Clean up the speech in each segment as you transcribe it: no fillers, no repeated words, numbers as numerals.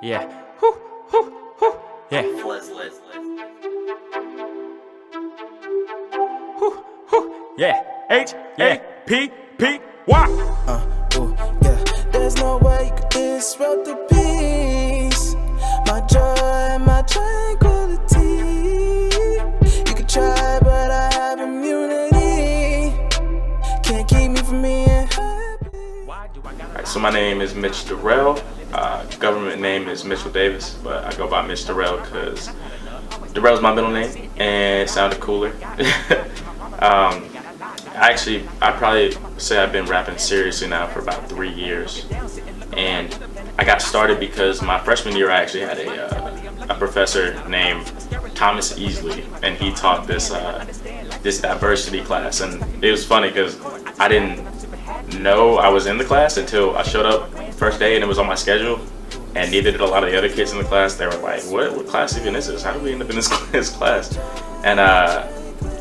Yeah. Whoo, whoo, whoo. Yeah. Whoo, whoo. Yeah. H-A-P-P-Y. Yeah. There's no way you could disrupt the peace. My joy, my tranquility. You could try, but I have immunity. Can't keep me from being happy. Alright, so my name is Mitch Darrell. Government name is Mitchell Davis, but I go by Mitch Darrell because Darrell's my middle name and it sounded cooler. I probably say I've been rapping seriously now for about 3 years, and I got started because my freshman year I actually had a professor named Thomas Easley, and he taught this diversity class, and it was funny because I didn't know I was in the class until I showed up first day and it was on my schedule, and neither did a lot of the other kids in the class. They were like, what class even is this? How did we end up in this class? And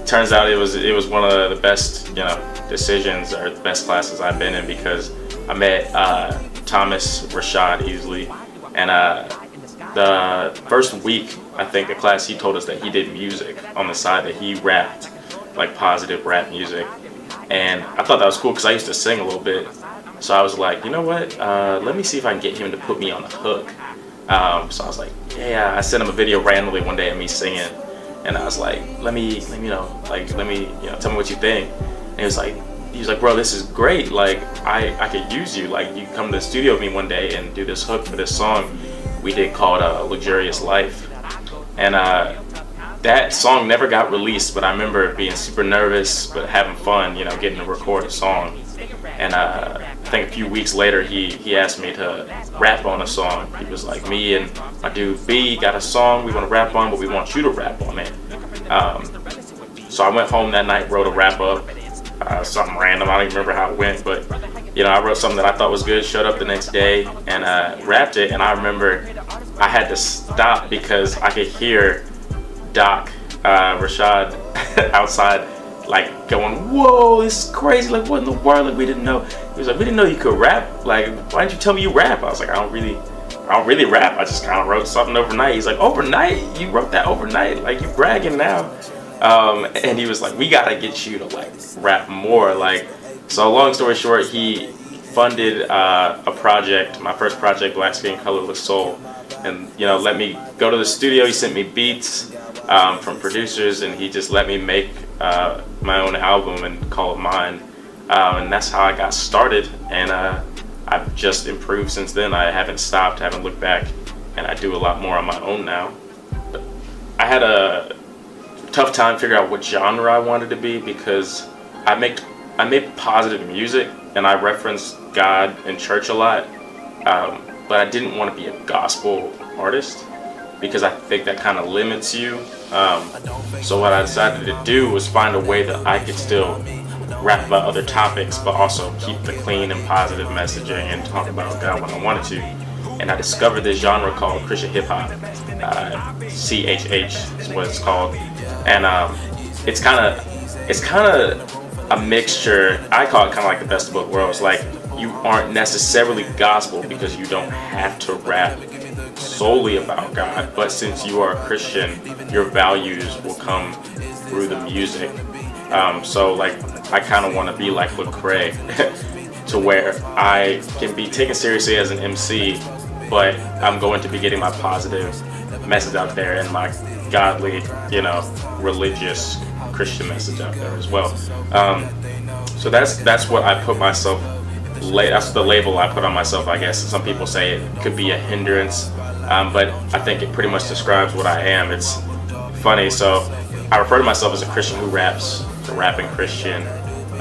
turns out it was one of the best decisions or the best classes I've been in, because I met Thomas Rashad Easley, and the first week I think the class he told us that he did music on the side, that he rapped like positive rap music, and I thought that was cool because I used to sing a little bit. So I was like, you know what, let me see if I can get him to put me on the hook. So I was like, yeah, I sent him a video randomly one day of me singing, and I was like, let me tell me what you think. And he was like, bro, this is great. Like, I could use you. Like, you come to the studio with me one day and do this hook for this song we did called Luxurious Life. And that song never got released, but I remember being super nervous but having fun, getting to record a song. And I think a few weeks later he asked me to rap on a song. He was like, me and my dude B got a song we want to rap on, but we want you to rap on it. So I went home that night, wrote a rap up, something random, I don't even remember how it went, but I wrote something that I thought was good, showed up the next day and rapped it. And I remember I had to stop because I could hear Doc Rashad outside, like, going, whoa, this is crazy, like, what in the world, like, we didn't know. He was like, we didn't know you could rap, like, why didn't you tell me you rap? I was like, I don't really rap, I just kind of wrote something overnight. He's like, overnight? You wrote that overnight? Like, you bragging now. And he was like, we gotta get you to, like, rap more. Like, so long story short, he funded a project, my first project, Black Skin Colorless Soul, and let me go to the studio. He sent me beats from producers, and he just let me make my own album and call it mine, and that's how I got started. And I've just improved since then. I haven't stopped, haven't looked back, and I do a lot more on my own now. But I had a tough time figuring out what genre I wanted to be, because I make positive music and I reference God and church a lot, but I didn't want to be a gospel artist because I think that kind of limits you. So what I decided to do was find a way that I could still rap about other topics, but also keep the clean and positive messaging and talk about God when I wanted to. And I discovered this genre called Christian hip hop. CHH is what it's called, and it's kind of a mixture. I call it kind of like the best of both worlds. Like, you aren't necessarily gospel because you don't have to rap solely about God, but since you are a Christian, your values will come through the music. So like, I kind of want to be like Lecrae to where I can be taken seriously as an MC, but I'm going to be getting my positive message out there and my godly, religious Christian message out there as well. So that's what I put myself. That's the label I put on myself, I guess. Some people say it could be a hindrance, but I think it pretty much describes what I am. It's funny. So I refer to myself as a Christian who raps, a rapping Christian,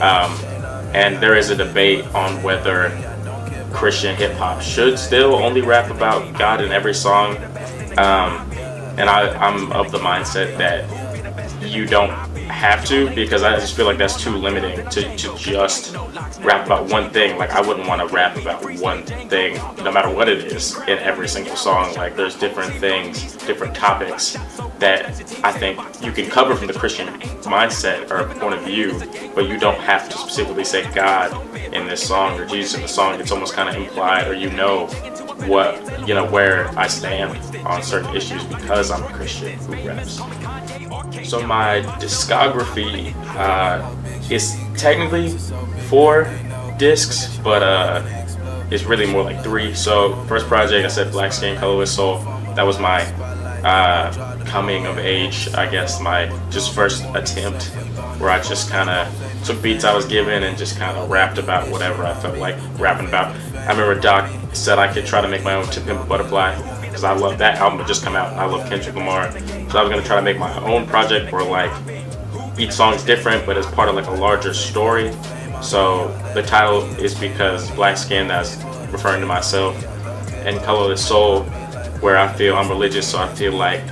and there is a debate on whether Christian hip hop should still only rap about God in every song, and I'm of the mindset that you don't have to, because I just feel like that's too limiting to just rap about one thing. Like, I wouldn't want to rap about one thing, no matter what it is, in every single song. Like, there's different things, different topics that I think you can cover from the Christian mindset or point of view, but you don't have to specifically say God in this song or Jesus in the song. It's almost kind of implied, or where I stand on certain issues because I'm a Christian who raps. So my discography is technically 4 discs, but it's really more like 3. So first project, I said Black Skin, Colorless Soul. That was my coming of age, I guess, my just first attempt where I just kind of took beats I was given and just kind of rapped about whatever I felt like rapping about. I remember Doc said I could try to make my own To Pimp a Butterfly because I love that album had just come out and I love Kendrick Lamar. So I was going to try to make my own project where like each song's different but it's part of like a larger story. So the title is because Black Skin, that's referring to myself, and Colorless Soul, where I feel I'm religious, so I feel like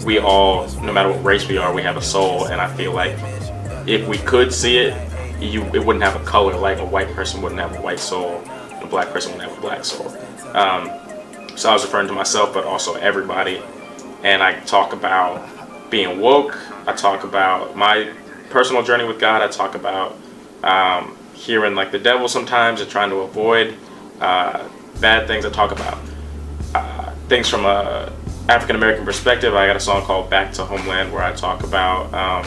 we all, no matter what race we are, we have a soul, and I feel like if we could see it, it wouldn't have a color. Like a white person wouldn't have a white soul, and a black person wouldn't have a black soul. So I was referring to myself, but also everybody, and I talk about being woke. I talk about my personal journey with God. I talk about hearing like the devil sometimes and trying to avoid bad things. I talk about things from a African American perspective. I got a song called Back to Homeland where I talk about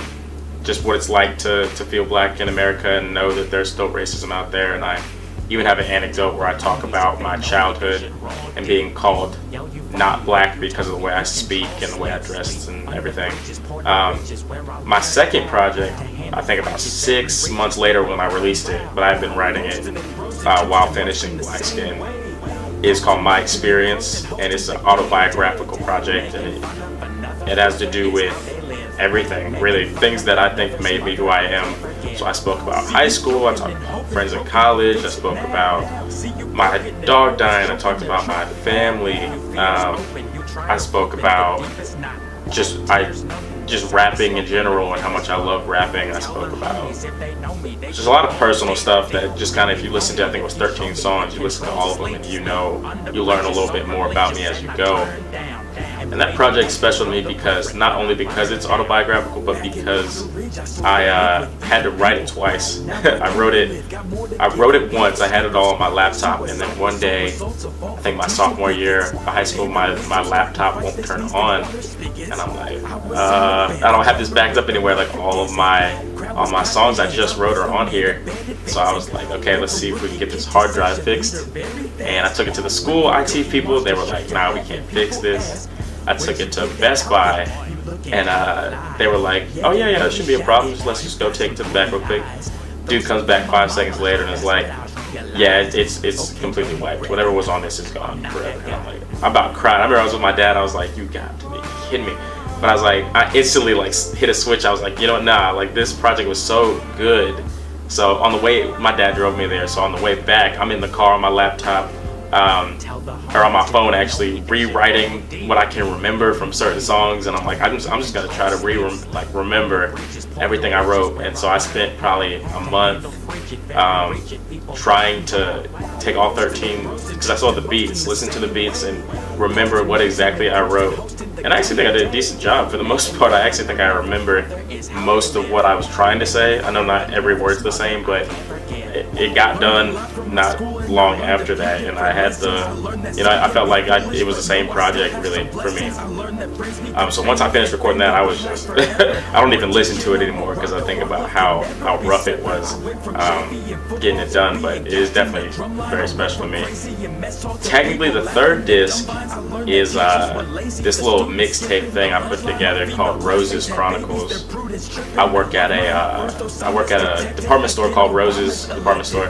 just what it's like to feel black in America and know that there's still racism out there. And I even have an anecdote where I talk about my childhood and being called not black because of the way I speak and the way I dress and everything. My second project, I think about 6 months later when I released it, but I've been writing it while finishing Black Skin, is called My Experience, and it's an autobiographical project, and it has to do with everything, really, things that I think made me who I am. So I spoke about high school, I talked about friends in college, I spoke about my dog dying, I talked about my family, I spoke about just rapping in general and how much I love rapping. I spoke about just a lot of personal stuff that just kind of, if you listen to, I think it was 13 songs, you listen to all of them and you learn a little bit more about me as you go. And that project's special to me because not only because it's autobiographical, but because I had to write it twice. I wrote it once. I had it all on my laptop, and then one day, I think my sophomore year of high school, my laptop won't turn on, and I'm like, I don't have this backed up anywhere. Like all my songs I just wrote are on here. So I was like, okay, let's see if we can get this hard drive fixed. And I took it to the school IT people. They were like, nah, we can't fix this. I took it to Best Buy, and they were like, oh yeah, that shouldn't be a problem. Let's just go take it to the back real quick. Dude comes back 5 seconds later and is like, yeah, it's completely wiped. Whatever was on this is gone forever. And I'm like, I'm about crying. I remember I was with my dad. I was like, you got to be kidding me. But I was like, I instantly like hit a switch. I was like, you know what, nah, like this project was so good. So on the way, my dad drove me there. So on the way back, I'm in the car on my laptop, or on my phone actually, rewriting what I can remember from certain songs, and I'm like, I'm just gonna try to remember everything I wrote. And so I spent probably a month trying to take all 13, because I saw the beats, listen to the beats, and remember what exactly I wrote. And I actually think I did a decent job for the most part. I actually think I remember most of what I was trying to say. I know not every word's the same, but it got done not long after that, and I had I felt like it was the same project really for me. So once I finished recording that, I was just I don't even listen to it anymore because I think about how rough it was getting it done, but it is definitely very special to me. Technically, the third disc is this little mixtape thing I put together called Rose's Chronicles. I work at a department store called Rose's Department Store.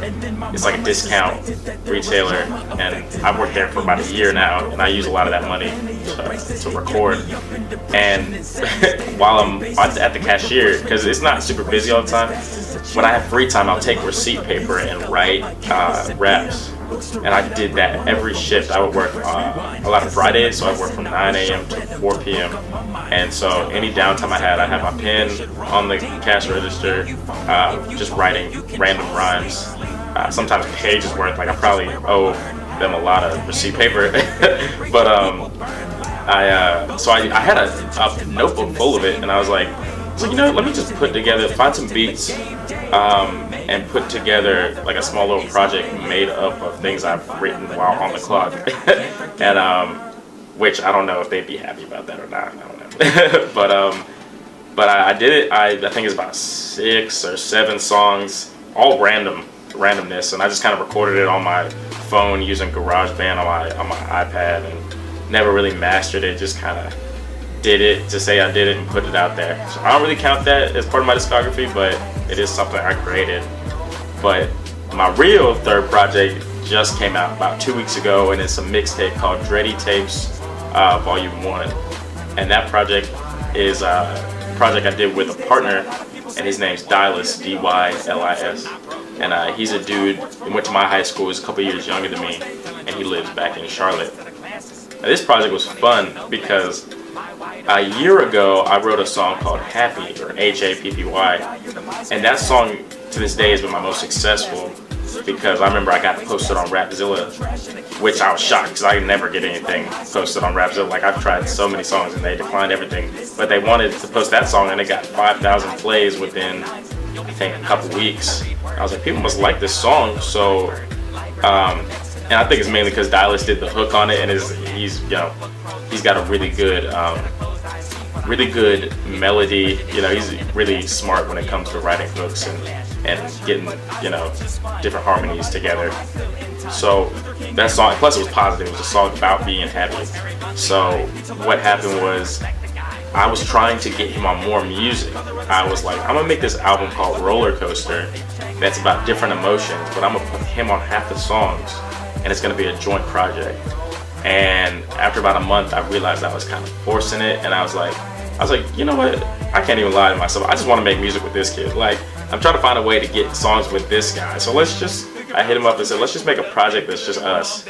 It's like a discount retailer, and I've worked there for about a year now, and I use a lot of that money to record. And while I'm at the cashier, because it's not super busy all the time, when I have free time, I'll take receipt paper and write raps. And I did that every shift. I would work a lot of Fridays, so I work from 9 a.m. to 4 p.m. And so any downtime I had, I have my pen on the cash register, just writing random rhymes. Sometimes pages worth. Like I probably owe them a lot of receipt paper, but I had a notebook full of it, and I was like, you know, let me just find some beats, and put together like a small little project made up of things I've written while on the clock, and which I don't know if they'd be happy about that or not. I don't know, but I did it. I think it's about 6 or 7 songs, all randomness, and I just kind of recorded it on my phone using GarageBand on my iPad, and never really mastered it. Just kind of did it to say I did it and put it out there. So I don't really count that as part of my discography, but it is something I created. But my real third project just came out about 2 weeks ago, and it's a mixtape called Dreddy Tapes Volume 1. And that project is a project I did with a partner, and his name's Dylis, D-Y-L-I-S. And he's a dude who went to my high school, is a couple years younger than me, and he lives back in Charlotte. Now, this project was fun because a year ago I wrote a song called Happy, or H-A-P-P-Y, and that song to this day has been my most successful because I remember I got posted on Rapzilla, which I was shocked because I never get anything posted on Rapzilla. Like, I've tried so many songs and they declined everything, but they wanted to post that song and it got 5,000 plays within, I think, a couple weeks. I was like, people must like this song. So and I think it's mainly because Dylis did the hook on it, and he's got a really good melody. You know, he's really smart when it comes to writing hooks and getting, you know, different harmonies together. So that song, plus it was positive. It was a song about being happy. So what happened was, I was trying to get him on more music. I was like, I'm gonna make this album called Roller Coaster that's about different emotions, but I'm gonna put him on half the songs, and it's gonna be a joint project. And after about a month, I realized I was kind of forcing it, and I was like, you know what? I can't even lie to myself. I just want to make music with this kid. Like, I'm trying to find a way to get songs with this guy. So I hit him up and said, let's just make a project that's just us.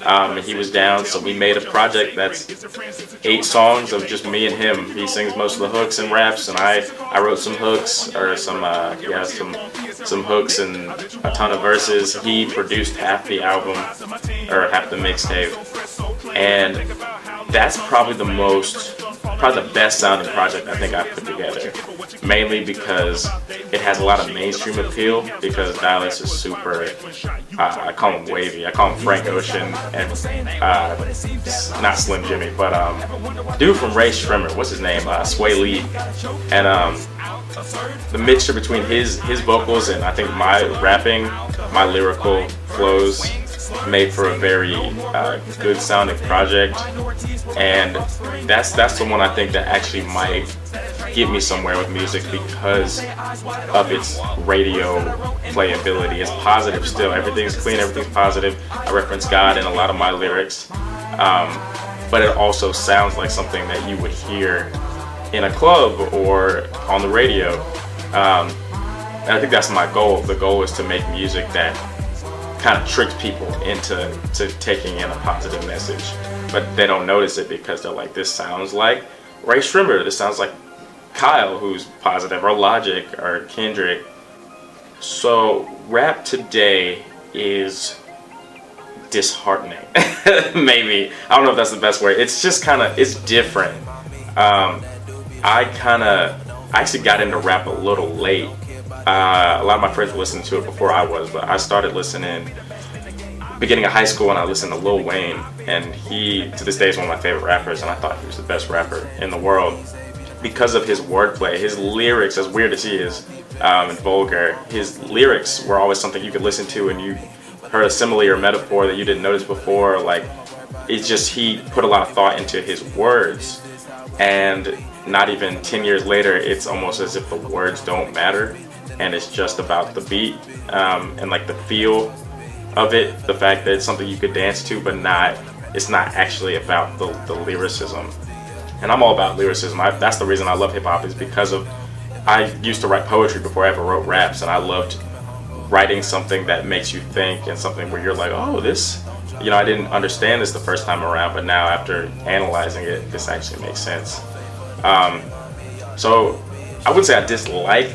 And he was down, so we made a project that's 8 songs of just me and him. He sings most of the hooks and raps, and I wrote some hooks, or some hooks and a ton of verses. He produced half the album, or half the mixtape, and that's probably the best sounding project I think I've put together. Mainly because it has a lot of mainstream appeal, because Dylis is super, I call him wavy, I call him Frank Ocean, and not Slim Jimmy, but dude from Ray Shrimmer, what's his name, Sway Lee, and the mixture between his vocals and I think my rapping, my lyrical flows, made for a very good sounding project. And that's the one I think that actually might get me somewhere with music because of its radio playability. It's positive still. Everything's clean, everything's positive. I reference God in a lot of my lyrics, but it also sounds like something that you would hear in a club or on the radio. And I think that's my goal. The goal is to make music that kind of tricks people into taking in a positive message, but they don't notice it because they're like, this sounds like Ray Shrimmer, this sounds like Kyle, who's positive, or Logic, or Kendrick. So rap today is disheartening. Maybe, I don't know if that's the best word. It's just it's different. I actually got into rap a little late. A lot of my friends were listening to it before I was, but I started listening beginning of high school, and I listened to Lil Wayne, and he, to this day, is one of my favorite rappers, and I thought he was the best rapper in the world because of his wordplay, his lyrics. As weird as he is and vulgar, his lyrics were always something you could listen to and you heard a simile or metaphor that you didn't notice before. Like, it's just, he put a lot of thought into his words, and not even 10 years later, it's almost as if the words don't matter, and it's just about the beat and like the feel of it, the fact that it's something you could dance to, but it's not actually about the lyricism. And I'm all about lyricism. That's the reason I love hip hop, is because I used to write poetry before I ever wrote raps, and I loved writing something that makes you think, and something where you're like, oh, this, I didn't understand this the first time around, but now after analyzing it, this actually makes sense. So I wouldn't say I dislike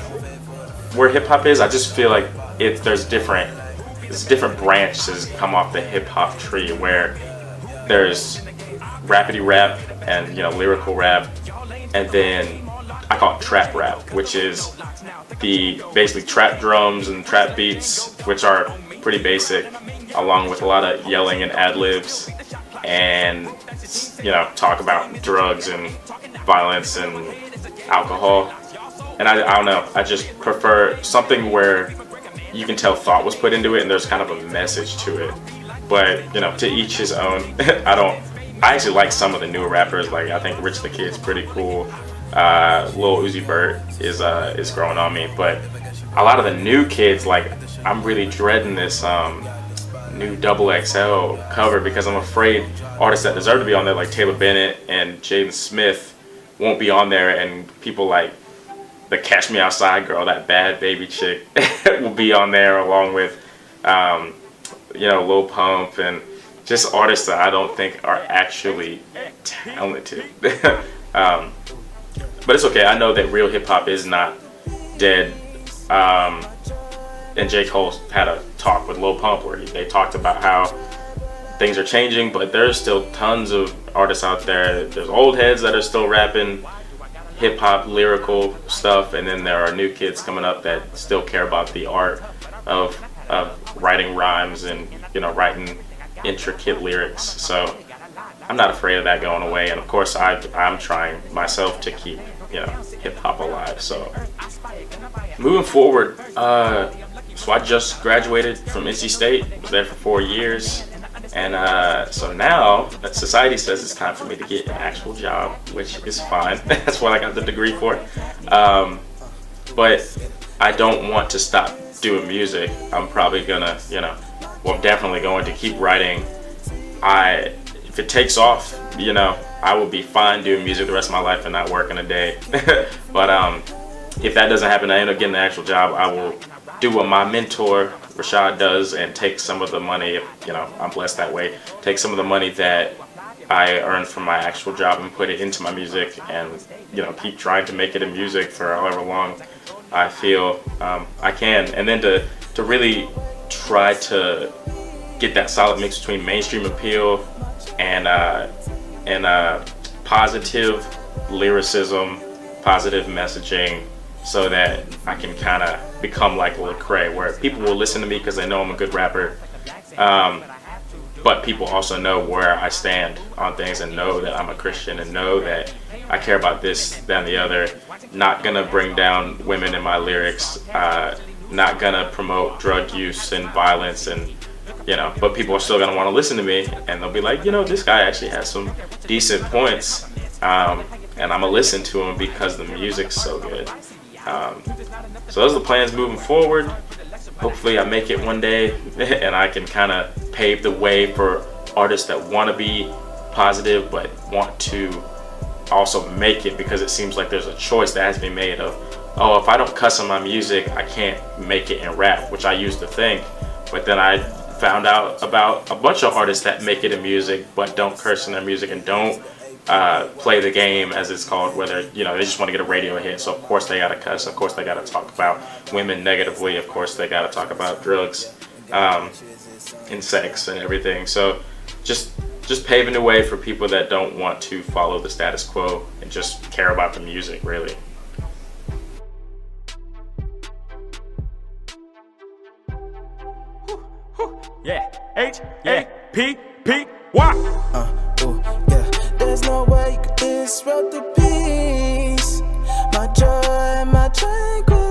where hip hop is. I just feel like there's different branches come off the hip hop tree, where there's rapidy rap and lyrical rap, and then I call it trap rap, which is the basically trap drums and trap beats, which are pretty basic, along with a lot of yelling and ad libs, and talk about drugs and violence and alcohol. And I don't know, I just prefer something where you can tell thought was put into it and there's kind of a message to it. But to each his own. I actually like some of the newer rappers. Like, I think Rich the Kid's pretty cool. Lil Uzi Vert is growing on me. But a lot of the new kids, like, I'm really dreading this new XXL cover, because I'm afraid artists that deserve to be on there, like Taylor Bennett and Jaden Smith, won't be on there, and people like the Catch Me Outside girl, that Bad Baby chick, will be on there, along with Lil Pump, and just artists that I don't think are actually talented. But it's okay. I know that real hip hop is not dead. And J. Cole had a talk with Lil Pump where they talked about how things are changing, but there's still tons of artists out there. There's old heads that are still rapping hip hop lyrical stuff, and then there are new kids coming up that still care about the art of writing rhymes and writing intricate lyrics. So I'm not afraid of that going away, and of course I'm trying myself to keep hip hop alive. So moving forward, so I just graduated from NC State, was there for 4 years, and so now society says it's time for me to get an actual job, which is fine. That's what I got the degree for. But I don't want to stop doing music. I'm probably gonna, I'm definitely going to keep writing. If it takes off, I will be fine doing music the rest of my life and not working a day. But if that doesn't happen, I end up getting an actual job, I will do what my mentor Rashad does and take some of the money, if I'm blessed that way, take some of the money that I earned from my actual job and put it into my music, and keep trying to make it in music for however long I feel I can, and then to really try to get that solid mix between mainstream appeal and positive lyricism, positive messaging, so that I can kind of become like Lecrae, where people will listen to me because they know I'm a good rapper, but people also know where I stand on things and know that I'm a Christian and know that I care about this, that, and the other. Not gonna bring down women in my lyrics, not gonna promote drug use and violence, and but people are still gonna want to listen to me, and they'll be like, this guy actually has some decent points, and I'm gonna listen to him because the music's so good. So those are the plans moving forward. Hopefully I make it one day and I can kind of pave the way for artists that want to be positive but want to also make it, because it seems like there's a choice that has to be made of, oh, if I don't cuss on my music, I can't make it in rap, which I used to think. But then I found out about a bunch of artists that make it in music but don't curse in their music and don't play the game, as it's called, whether they just want to get a radio hit, so of course they gotta cuss, of course they gotta talk about women negatively, of course they gotta talk about drugs and sex and everything. So just paving the way for people that don't want to follow the status quo and just care about the music, really. Yeah. H-A-P-P-Y. There's no way you could disrupt the peace, my joy and my tranquility.